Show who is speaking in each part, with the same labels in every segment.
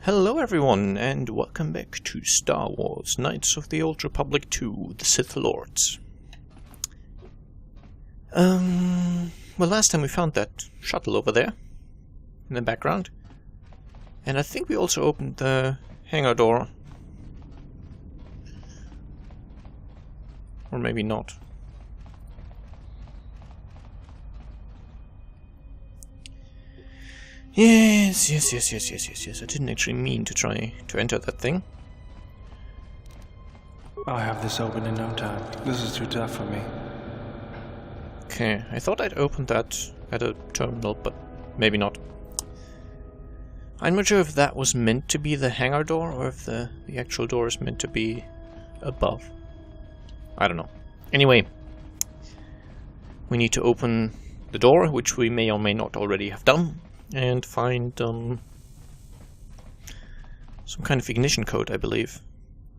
Speaker 1: Hello everyone, and welcome back to Star Wars Knights of the Old Republic 2, the Sith Lords. Well, last time we found that shuttle over there, in the background. And I think we also opened the hangar door. Or maybe not. Yes. I didn't actually mean to try to enter that thing.
Speaker 2: I'll have this open in no time. This is too tough for me.
Speaker 1: Okay, I thought I'd opened that at a terminal, but maybe not. I'm not sure if that was meant to be the hangar door, or if the actual door is meant to be above. I don't know. Anyway, we need to open the door, which we may or may not already have done. And find some kind of ignition code, I believe.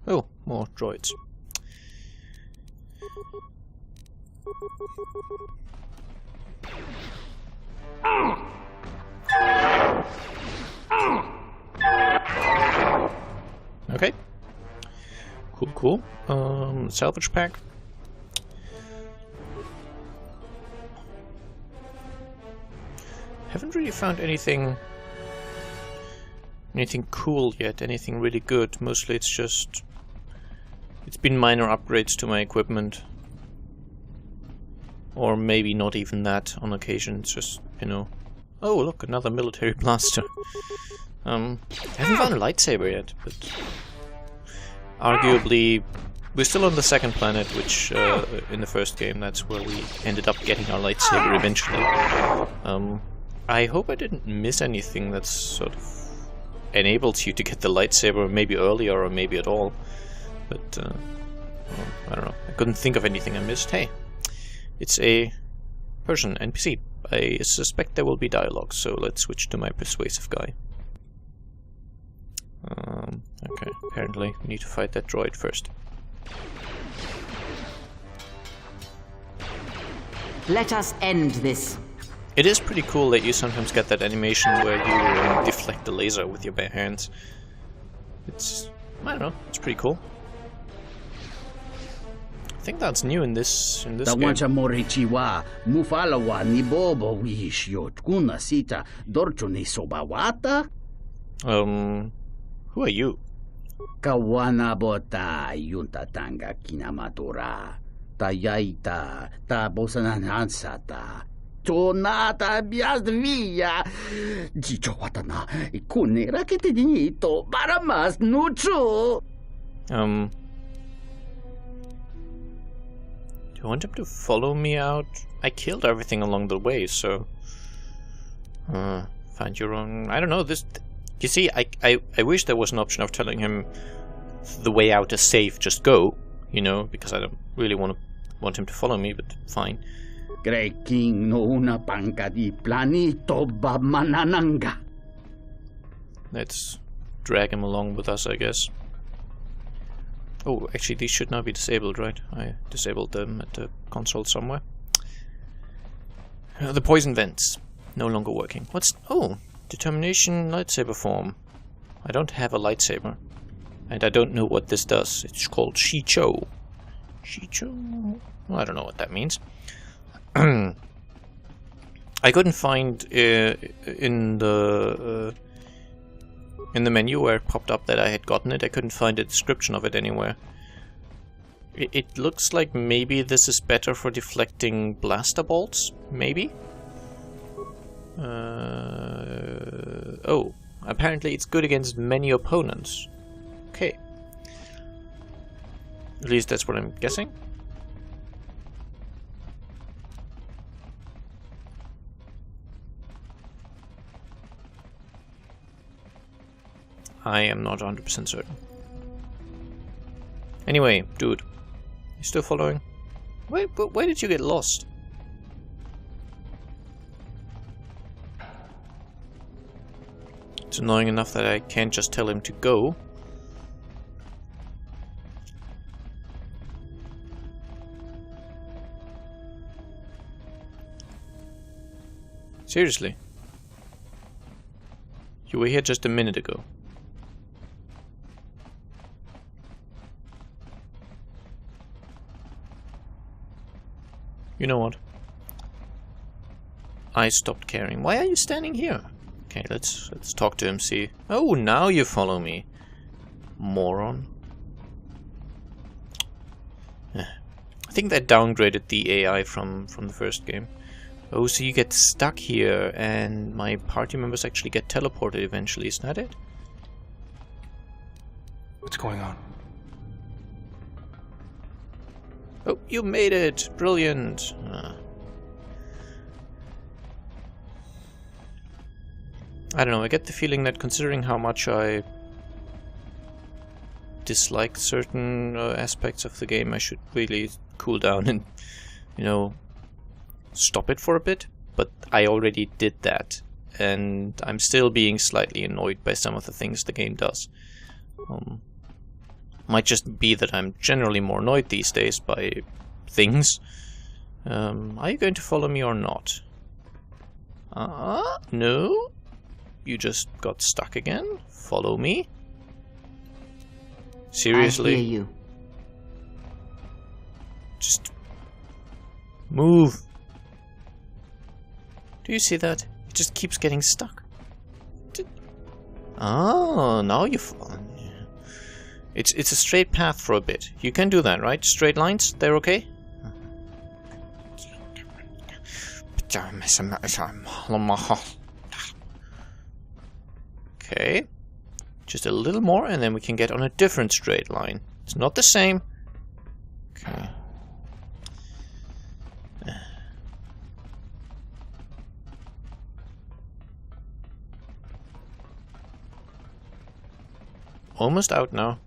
Speaker 1: Oh, more droids. Okay. Cool. Salvage pack. Haven't really found anything cool yet, anything really good. Mostly it's been minor upgrades to my equipment. Or maybe not even that on occasion, it's just, you know... Oh, look, another military blaster. I haven't found a lightsaber yet, but... Arguably, we're still on the second planet, which, in the first game, that's where we ended up getting our lightsaber eventually. I hope I didn't miss anything that sort of enables you to get the lightsaber maybe earlier or maybe at all. But, well, I don't know. I couldn't think of anything I missed. Hey, it's a Persian NPC. I suspect there will be dialogue, so let's switch to my persuasive guy. Okay, apparently we need to fight that droid first.
Speaker 3: Let us end this.
Speaker 1: It is pretty cool that you sometimes get that animation where you deflect the laser with your bare hands. It's... I don't know, it's pretty cool. I think that's new in this game. Who are you?
Speaker 4: Kawana bota yunta tanga kinamatura. Tayaita ta bosananansata. Tonata biasvia. Gicho watana kunera que te dinito para más nucho.
Speaker 1: Do you want him to follow me out? I killed everything along the way, so... find your own... I don't know, this... You see, I wish there was an option of telling him the way out is safe, just go, you know, because I don't really want him to follow me, but fine.
Speaker 4: Greking no una panca di planito bamanananga.
Speaker 1: Let's drag him along with us, I guess. Oh, actually, these should now be disabled, right? I disabled them at the console somewhere. The poison vents. No longer working. What's... Oh, determination lightsaber form. I don't have a lightsaber. And I don't know what this does. It's called Shicho. Shicho? Well, I don't know what that means. I couldn't find in the menu where it popped up that I had gotten it. I couldn't find a description of it anywhere. It looks like maybe this is better for deflecting blaster bolts. Maybe. Oh, apparently it's good against many opponents. Okay. At least that's what I'm guessing. I am not 100% certain. Anyway, dude, you still following? Wait, but where did you get lost? It's annoying enough that I can't just tell him to go. Seriously. You were here just a minute ago. You know what? I stopped caring. Why are you standing here? Okay, let's talk to him, see. Oh, now you follow me. Moron. I think they downgraded the AI from the first game. Oh, so you get stuck here and my party members actually get teleported eventually, isn't that it?
Speaker 2: What's going on?
Speaker 1: Oh, you made it! Brilliant! I don't know, I get the feeling that considering how much I dislike certain aspects of the game, I should really cool down and, you know, stop it for a bit. But I already did that, and I'm still being slightly annoyed by some of the things the game does. Might just be that I'm generally more annoyed these days by things. Are you going to follow me or not? No? You just got stuck again? Follow me? Seriously?
Speaker 3: I hear you.
Speaker 1: Just move. Do you see that? It just keeps getting stuck. Oh, now you fall. It's a straight path for a bit. You can do that, right? Straight lines, they're okay? Okay. Just a little more and then we can get on a different straight line. It's not the same. Okay. Almost out now.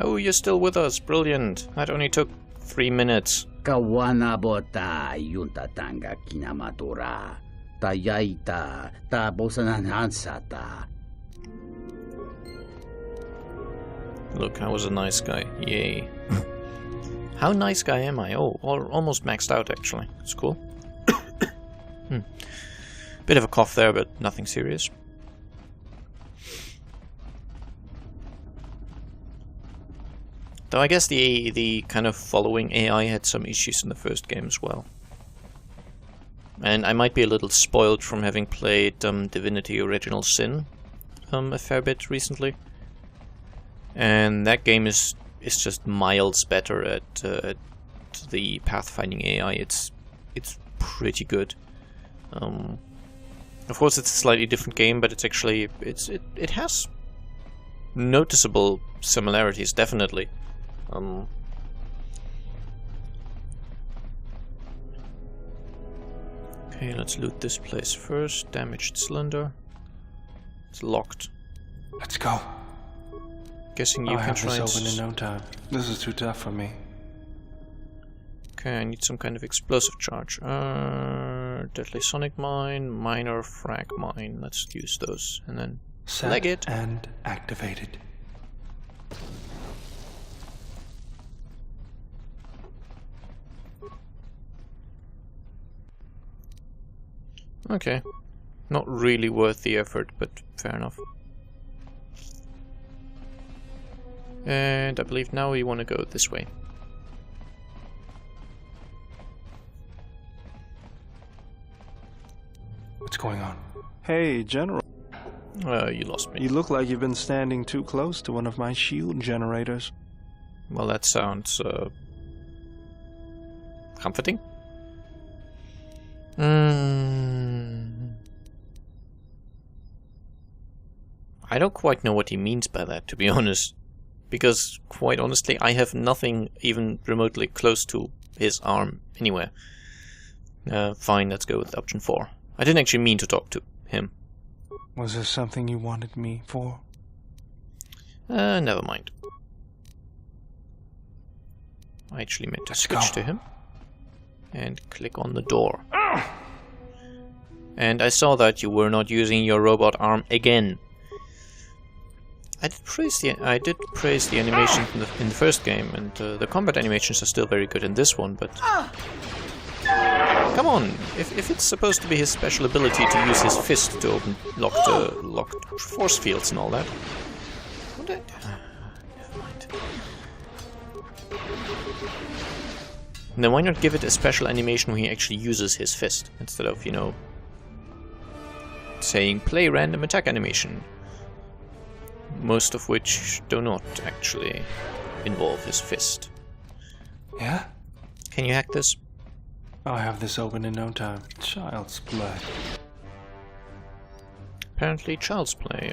Speaker 1: Oh, you're still with us. Brilliant. That only took 3 minutes.
Speaker 4: Kawana bota yuntatanga kinamatura. Tayaita ta bosananansata.
Speaker 1: Look, I was a nice guy. Yay. How nice guy am I? Oh, almost maxed out actually. It's cool. Bit of a cough there, but nothing serious. Though I guess the kind of following AI had some issues in the first game as well. And I might be a little spoiled from having played Divinity Original Sin a fair bit recently. And that game is just miles better at the pathfinding AI. It's pretty good. Of course, it's a slightly different game, but it's actually it has noticeable similarities, definitely. Okay, let's loot this place first. Damaged cylinder. It's locked.
Speaker 2: Let's go.
Speaker 1: Guessing you
Speaker 2: I'll
Speaker 1: can
Speaker 2: have
Speaker 1: try
Speaker 2: this
Speaker 1: and...
Speaker 2: open in no time. This is too tough for me.
Speaker 1: Okay, I need some kind of explosive charge. Deadly sonic mine, minor frag mine. Let's use those. And then
Speaker 2: Set
Speaker 1: leg it.
Speaker 2: and activated.
Speaker 1: Okay. Not really worth the effort, but fair enough. And I believe now we want to go this way.
Speaker 2: What's going on? Hey, General.
Speaker 1: You lost me.
Speaker 2: You look like you've been standing too close to one of my shield generators.
Speaker 1: Well, that sounds comforting. I don't quite know what he means by that, to be honest. Because, quite honestly, I have nothing even remotely close to his arm anywhere. Fine, let's go with option 4. I didn't actually mean to talk to him.
Speaker 2: Was there something you wanted me for?
Speaker 1: Never mind. I actually meant to switch to him. And click on the door. And I saw that you were not using your robot arm again. I did praise the animation in the first game, and the combat animations are still very good in this one, but... Come on! If it's supposed to be his special ability to use his fist to open locked force fields and all that... Then why not give it a special animation where he actually uses his fist, instead of, you know, saying play random attack animation. Most of which do not actually involve his fist.
Speaker 2: Yeah?
Speaker 1: Can you hack this?
Speaker 2: I'll have this open in no time. Child's play.
Speaker 1: Apparently child's play.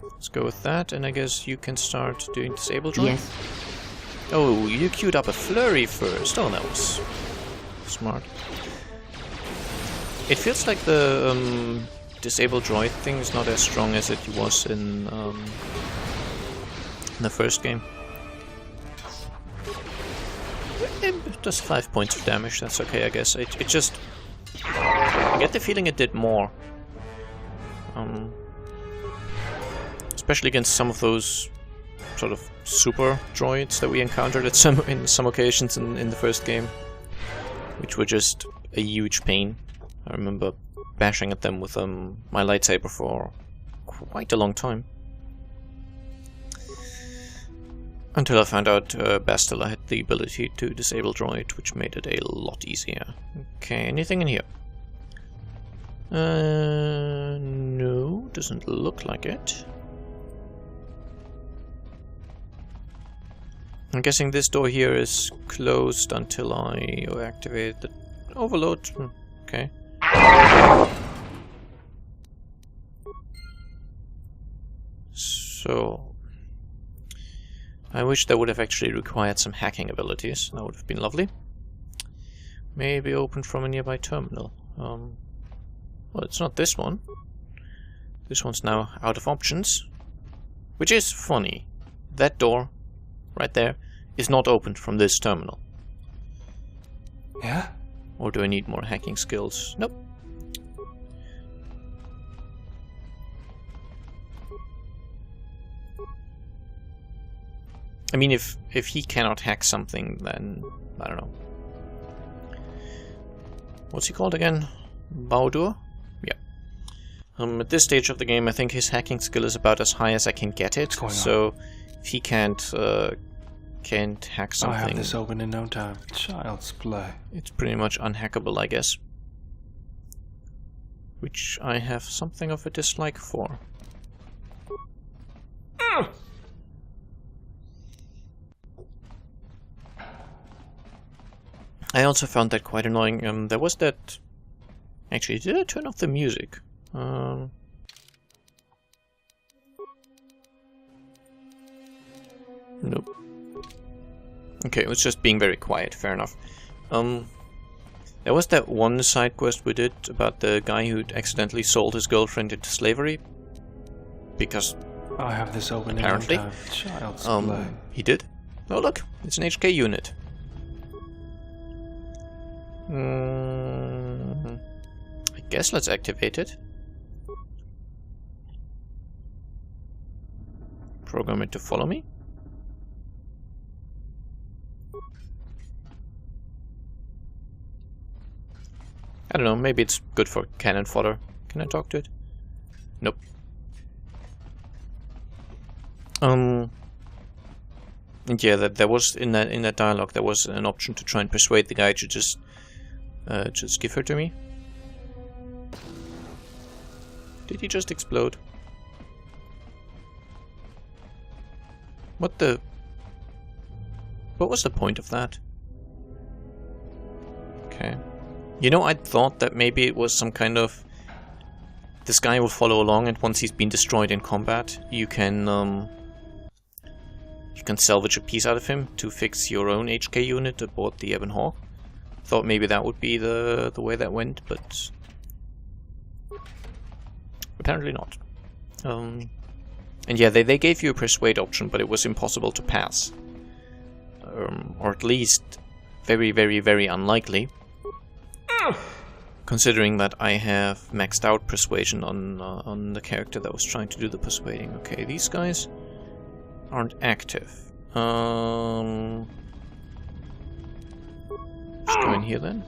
Speaker 1: Let's go with that, and I guess you can start doing disable joint.
Speaker 3: Yes.
Speaker 1: Oh, you queued up a flurry first. Oh, that was smart. It feels like the disable droid thing is not as strong as it was in the first game. It does 5 points of damage, that's okay, I guess. It just... I get the feeling it did more. Especially against some of those sort of super droids that we encountered at in some occasions in the first game. Which were just a huge pain. I remember bashing at them with my lightsaber for quite a long time. Until I found out Bastila had the ability to disable droid, which made it a lot easier. Okay, anything in here? No, doesn't look like it. I'm guessing this door here is closed until I activate the overload. Okay. So, I wish that would have actually required some hacking abilities. That would have been lovely. Maybe opened from a nearby terminal. Well, it's not this one. This one's now out of options. Which is funny. That door, right there, is not opened from this terminal.
Speaker 2: Yeah?
Speaker 1: Or do I need more hacking skills? Nope. I mean, if he cannot hack something, then I don't know. What's he called again? Baudur? Yeah. At this stage of the game, I think his hacking skill is about as high as I can get it. So if he can't hack something,
Speaker 2: I'll have this open in no time. Child's play.
Speaker 1: It's pretty much unhackable, I guess. Which I have something of a dislike for. I also found that quite annoying. There was that... Actually, did I turn off the music? Nope. Okay, it was just being very quiet, fair enough. There was that one side quest we did about the guy who accidentally sold his girlfriend into slavery. Because...
Speaker 2: I'll have this open
Speaker 1: apparently,
Speaker 2: in no time. Child's play.
Speaker 1: He did. Oh look, it's an HK unit. I guess let's activate it. Program it to follow me. I don't know, maybe it's good for cannon fodder. Can I talk to it? Nope. And yeah, there was in that dialogue there was an option to try and persuade the guy to just give her to me. Did he just explode? What was the point of that? Okay. You know, I thought that maybe it was some kind of... This guy will follow along, and once he's been destroyed in combat, you can salvage a piece out of him to fix your own HK unit aboard the Ebon Hawk. Thought maybe that would be the way that went, but... apparently not. And yeah, they gave you a persuade option, but it was impossible to pass. Or at least very, very, very unlikely. Considering that I have maxed out persuasion on the character that was trying to do the persuading. Okay, these guys aren't active. Let's go in here then.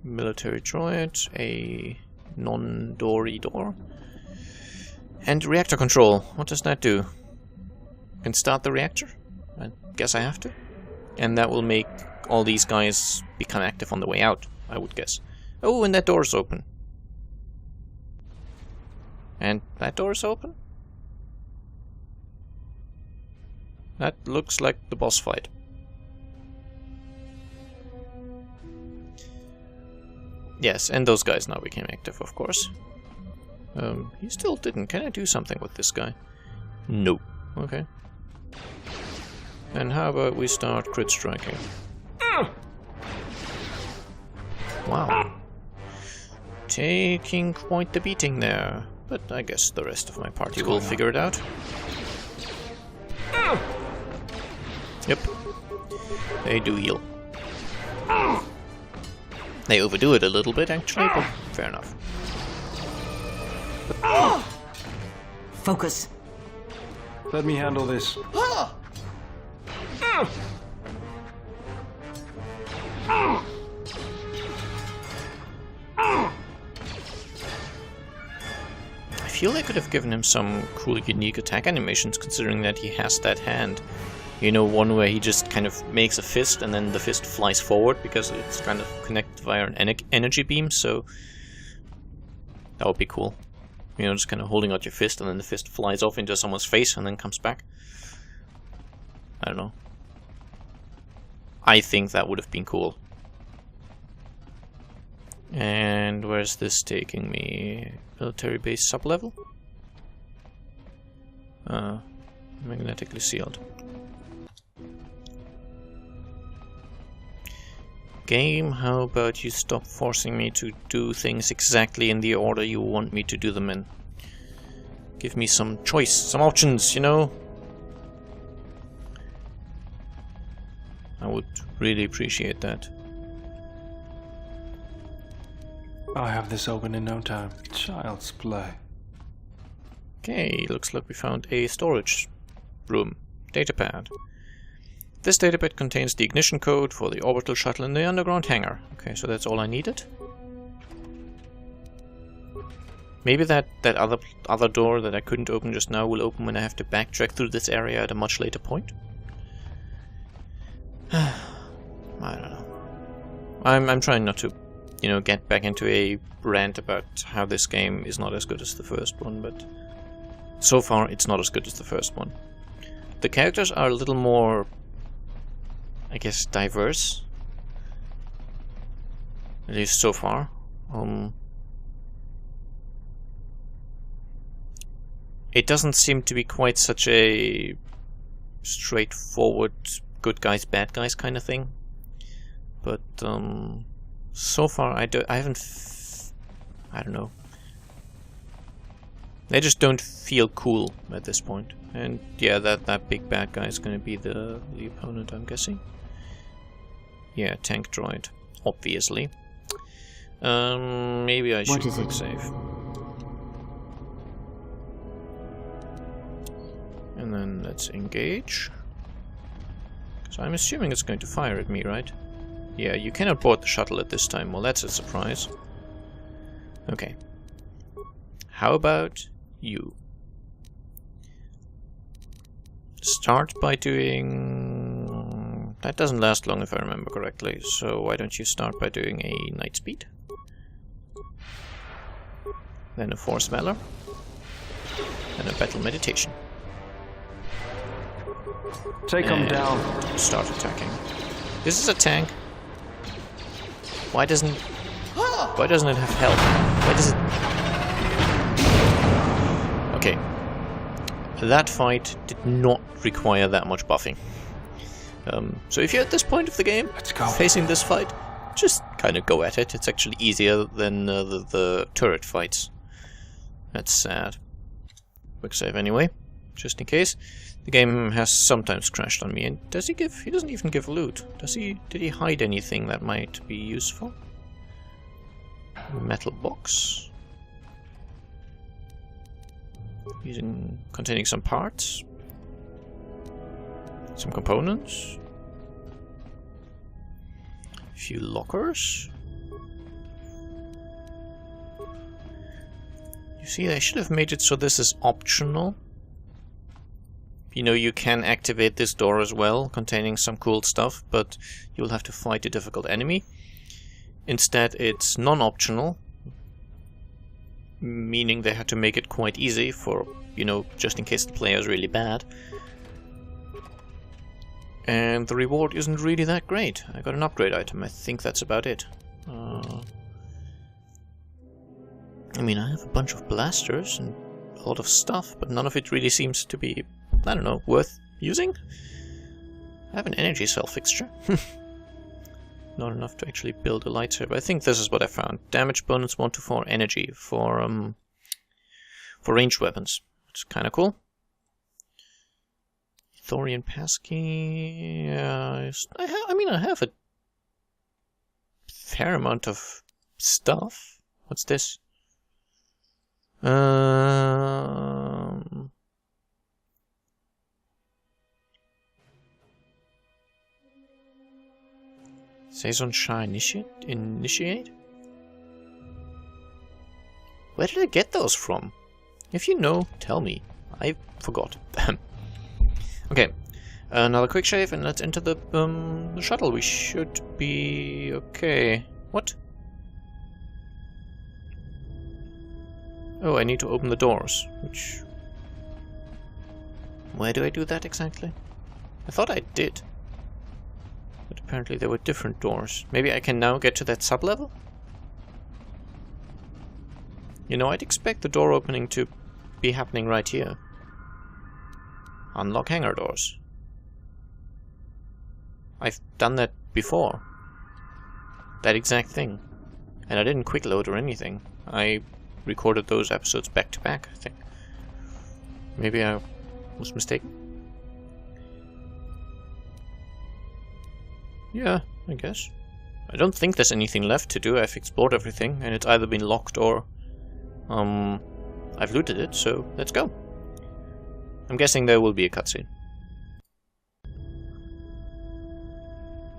Speaker 1: Military droid, a non-doory door. And reactor control, what does that do? can start the reactor. I guess I have to. And that will make all these guys become active on the way out, I would guess. Oh, and that door's open. And that door's open? That looks like the boss fight. Yes, and those guys now became active, of course. He still didn't. Can I do something with this guy? No. Okay. And how about we start crit striking? Wow. Taking quite the beating there. But I guess the rest of my party will figure it out. Yep. They do heal. They overdo it a little bit, actually, but fair enough.
Speaker 3: Focus.
Speaker 2: Let me handle this.
Speaker 1: I feel they could have given him some cool, unique attack animations, considering that he has that hand. You know, one where he just kind of makes a fist and then the fist flies forward because it's kind of connected via an energy beam, so that would be cool. You know, just kind of holding out your fist and then the fist flies off into someone's face and then comes back. I don't know. I think that would have been cool. And where's this taking me? Military base sub-level? Magnetically sealed. Game, how about you stop forcing me to do things exactly in the order you want me to do them in? Give me some choice, some options, you know? I would really appreciate that.
Speaker 2: I'll have this open in no time. Child's play.
Speaker 1: Okay, looks like we found a storage room. Datapad. This datapad contains the ignition code for the orbital shuttle in the underground hangar. Okay, so that's all I needed. Maybe that other door that I couldn't open just now will open when I have to backtrack through this area at a much later point. I don't know. I'm trying not to, you know, get back into a rant about how this game is not as good as the first one, but so far it's not as good as the first one. The characters are a little more, I guess, diverse. At least so far. It doesn't seem to be quite such a straightforward good guys, bad guys kind of thing. But so far I don't know. They just don't feel cool at this point. And yeah, that big bad guy is going to be the opponent, I'm guessing. Yeah, tank droid, obviously. Maybe I should quick save. And then let's engage. So I'm assuming it's going to fire at me, right? Yeah, you cannot board the shuttle at this time. Well, that's a surprise. Okay. How about you? Start by doing... That doesn't last long if I remember correctly, so why don't you start by doing a night speed? Then a force valor. And a battle meditation.
Speaker 2: Take them down.
Speaker 1: Start attacking. This is a tank. Why doesn't it have health? Why does it... Okay. That fight did not require that much buffing. So if you're at this point of the game, facing this fight, just kind of go at it. It's actually easier than the turret fights. That's sad. Quick save anyway, just in case. The game has sometimes crashed on me, and does he give... He doesn't even give loot. Does he... Did he hide anything that might be useful? Metal box. Containing some parts. Some components. A few lockers. You see, they should have made it so this is optional. you know, you can activate this door as well, containing some cool stuff, but you'll have to fight a difficult enemy. Instead, it's non-optional, meaning they had to make it quite easy for, you know, just in case the player is really bad. And the reward isn't really that great. I got an upgrade item, I think that's about it. I mean, I have a bunch of blasters and a lot of stuff, but none of it really seems to be, I don't know, worth using? I have an energy cell fixture. Not enough to actually build a lightsaber. I think this is what I found. Damage bonus 1 to 4 energy for ranged weapons. It's kind of cool. Thorian passkey. I have a fair amount of stuff. What's this? Saison Shah initiate? Where did I get those from? If you know, tell me. I forgot. Okay, another quick shave and let's enter the shuttle. We should be okay. What? Oh, I need to open the doors, which... Where do I do that exactly? I thought I did. But apparently there were different doors. Maybe I can now get to that sub-level? You know, I'd expect the door opening to be happening right here. Unlock hangar doors. I've done that before. That exact thing. And I didn't quick load or anything. I recorded those episodes back to back, I think. Maybe I was mistaken. Yeah, I guess. I don't think there's anything left to do. I've explored everything, and it's either been locked or I've looted it, so let's go. I'm guessing there will be a cutscene.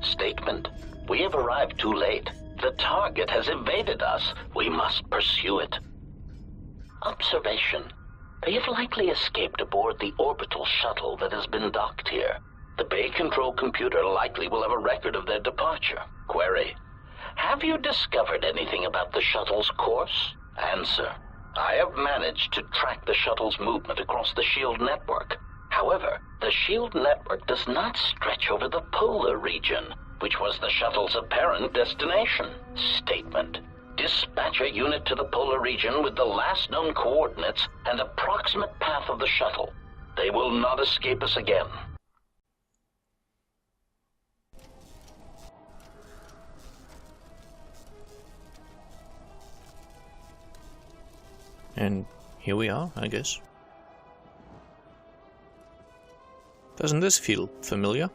Speaker 5: Statement. We have arrived too late. The target has evaded us. We must pursue it. Observation. They have likely escaped aboard the orbital shuttle that has been docked here. The bay control computer likely will have a record of their departure. Query. Have you discovered anything about the shuttle's course? Answer. I have managed to track the shuttle's movement across the SHIELD network. However, the SHIELD network does not stretch over the polar region, which was the shuttle's apparent destination. Statement. Dispatch a unit to the polar region with the last known coordinates and approximate path of the shuttle. They will not escape us again.
Speaker 1: And here we are, I guess. Doesn't this feel familiar?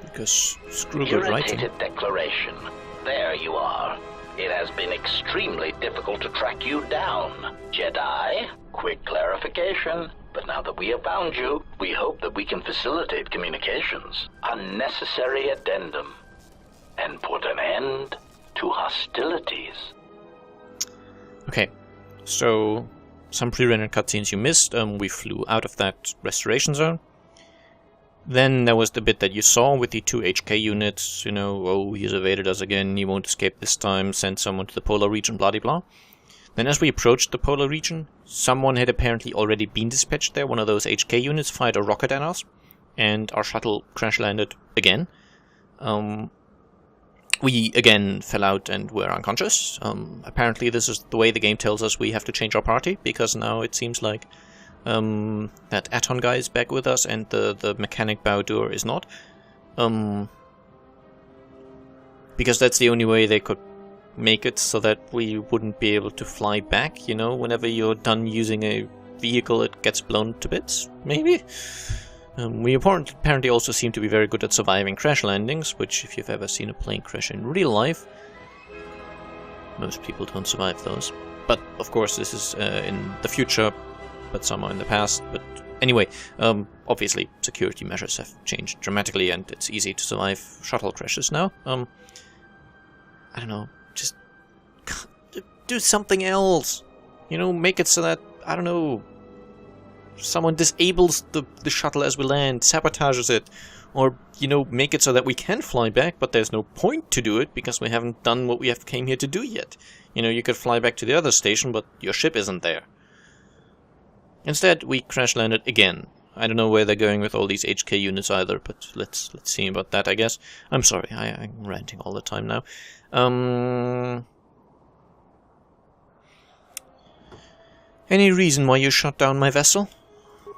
Speaker 1: Because screw good writing.
Speaker 5: Irritated declaration. There you are. It has been extremely difficult to track you down, Jedi. Quick clarification. But now that we have found you, we hope that we can facilitate communications. Unnecessary addendum. And put an end to hostilities.
Speaker 1: Okay, so some pre-rendered cutscenes you missed. We flew out of that restoration zone. Then there was the bit that you saw with the 2 HK units, you know, oh, he's evaded us again, he won't escape this time, send someone to the polar region, blah blah blah. Then as we approached the polar region, someone had apparently already been dispatched there, one of those HK units fired a rocket at us, and our shuttle crash landed again. We again fell out and were unconscious. Apparently this is the way the game tells us we have to change our party, because now it seems like that Aton guy is back with us and the mechanic Baudur is not. Because that's the only way they could make it so that we wouldn't be able to fly back, you know, whenever you're done using a vehicle it gets blown to bits, maybe? We apparently also seem to be very good at surviving crash landings, which if you've ever seen a plane crash in real life, most people don't survive those. But of course this is in the future, but somehow in the past, but Anyway, obviously security measures have changed dramatically, and it's easy to survive shuttle crashes now. I don't know, just do something else. You know, make it so that, I don't know, someone disables the shuttle as we land, sabotages it, or, you know, make it so that we can fly back, but there's no point to do it because we haven't done what we have came here to do yet. You know, you could fly back to the other station, but your ship isn't there. Instead, we crash landed again. I don't know where they're going with all these HK units either, but let's see about that, I guess. I'm sorry, I'm ranting all the time now. Any reason why you shut down my vessel?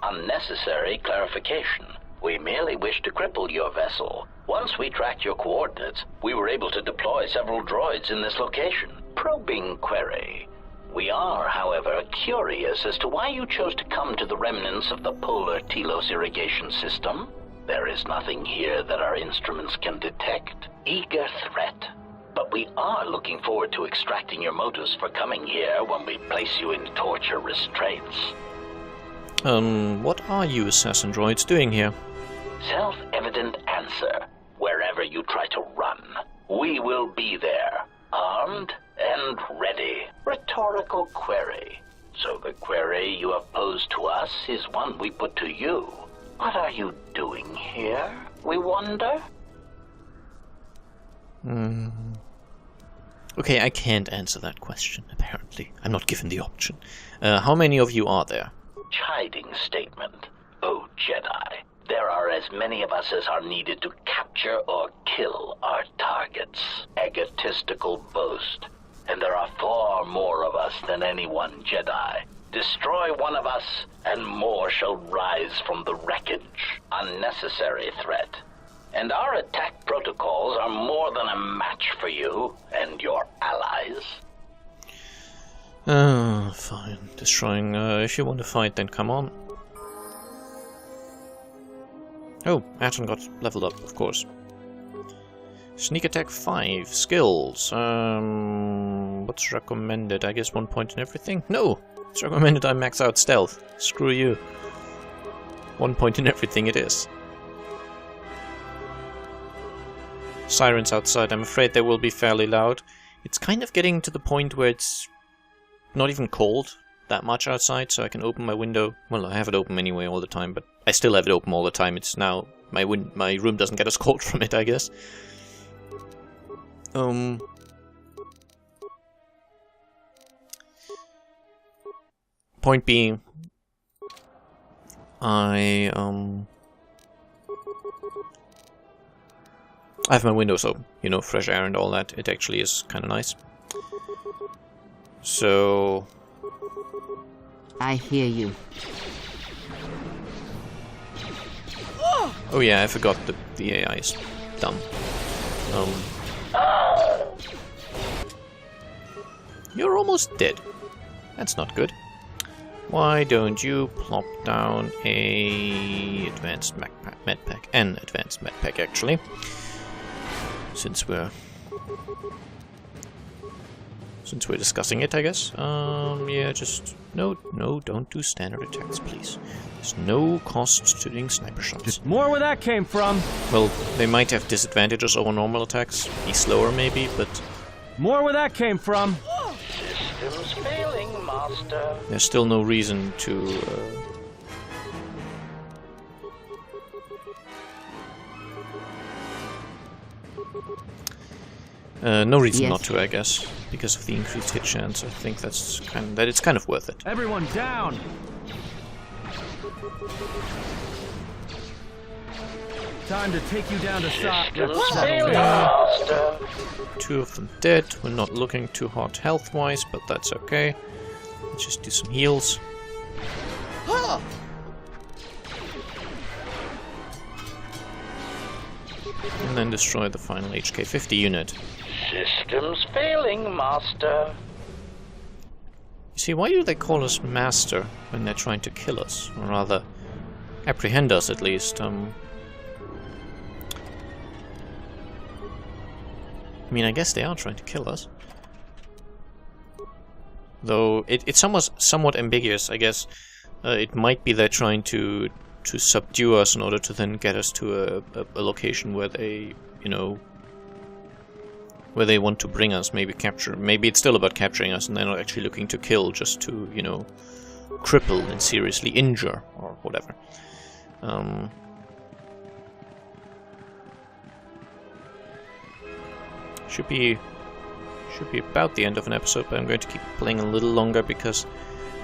Speaker 5: Unnecessary clarification. We merely wish to cripple your vessel. Once we tracked your coordinates, we were able to deploy several droids in this location. Probing query. We are, however, curious as to why you chose to come to the remnants of the polar Telos irrigation system. There is nothing here that our instruments can detect. Eager threat. But we are looking forward to extracting your motives for coming here when we place you in torture restraints.
Speaker 1: What are you assassin droids doing here?
Speaker 5: Self-evident answer. Wherever you try to run, we will be there, armed and ready. Rhetorical query. So the query you have posed to us is one we put to you. What are you doing here, we wonder?
Speaker 1: Okay, I can't answer that question, apparently. I'm not given the option. How many of you are there?
Speaker 5: Chiding statement. Oh, Jedi. There are as many of us as are needed to capture or kill our targets. Egotistical boast. And there are far more of us than any one Jedi. Destroy one of us, and more shall rise from the wreckage. Unnecessary threat. And our attack protocols are more than a match for you and your allies.
Speaker 1: Fine. Destroying, if you want to fight, then come on. Oh, Aton got leveled up, of course. Sneak attack 5. Skills. What's recommended? I guess 1 point in everything? No! It's recommended I max out stealth. Screw you. 1 point in everything it is. Sirens outside. I'm afraid they will be fairly loud. It's kind of getting to the point where it's not even cold that much outside, so I can open my window. Well, I have it open anyway all the time, but I still have it open all the time. It's now my room doesn't get as cold from it, I guess. Point being, I have my windows open, you know, fresh air and all that. It actually is kind of nice. So
Speaker 3: I hear you.
Speaker 1: oh yeah, I forgot that the AI is dumb. You're almost dead. That's not good. Why don't you plop down a advanced medpack? An advanced medpack, actually. Since we're discussing it, I guess. Yeah, just no, don't do standard attacks, please. There's no cost to doing sniper shots.
Speaker 2: More where that came from.
Speaker 1: Well, they might have disadvantages over normal attacks. Be slower, maybe, but
Speaker 2: More where that came from.
Speaker 5: Systems failing, Master.
Speaker 1: there's still no reason to. No reason
Speaker 3: Yes.
Speaker 1: not to, I guess, because of the increased hit chance. I think it's kind of worth it.
Speaker 2: Everyone down. Time to take you down to
Speaker 5: Systems
Speaker 2: side.
Speaker 5: failing, Master.
Speaker 1: 2 of them dead. We're not looking too hot health-wise, but that's okay. Let's just do some heals. And then destroy the final HK-50 unit.
Speaker 5: Systems failing, Master.
Speaker 1: You see, why do they call us Master when they're trying to kill us? Or rather, apprehend us at least. I mean, I guess they are trying to kill us. Though, it's somewhat ambiguous, I guess. It might be they're trying to subdue us in order to then get us to a location where they, you know, where they want to bring us, maybe capture. Maybe it's still about capturing us and they're not actually looking to kill, just to, you know, cripple and seriously injure or whatever. Should be about the end of an episode, but I'm going to keep playing a little longer because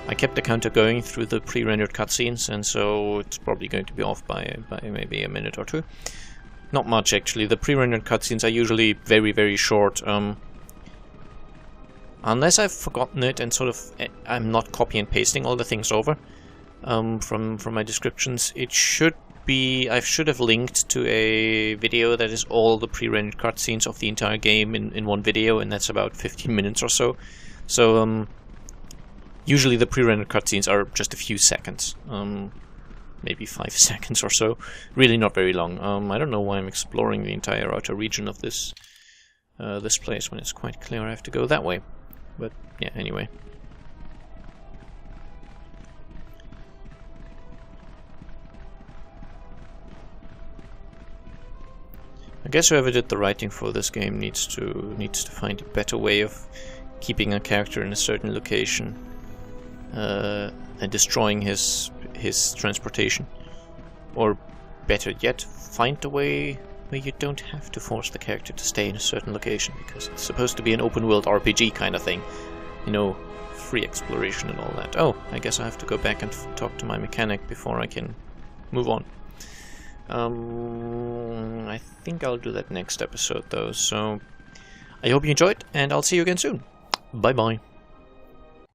Speaker 1: I kept the counter going through the pre-rendered cutscenes, and so it's probably going to be off by maybe a minute or two. Not much, actually. The pre-rendered cutscenes are usually very, very short. Unless I've forgotten it and sort of I'm not copy and pasting all the things over from my descriptions, it should be... I should have linked to a video that is all the pre-rendered cutscenes of the entire game in one video, and that's about 15 minutes or so. So, usually the pre-rendered cutscenes are just a few seconds. Maybe 5 seconds or so. Really not very long. I don't know why I'm exploring the entire outer region of this this place when it's quite clear I have to go that way. But yeah, anyway. I guess whoever did the writing for this game needs to find a better way of keeping a character in a certain location and destroying his transportation. Or better yet, find a way where you don't have to force the character to stay in a certain location, because it's supposed to be an open world RPG kind of thing. You know, free exploration and all that. Oh, I guess I have to go back and talk to my mechanic before I can move on. I think I'll do that next episode though, so I hope you enjoyed, and I'll see you again soon. Bye bye.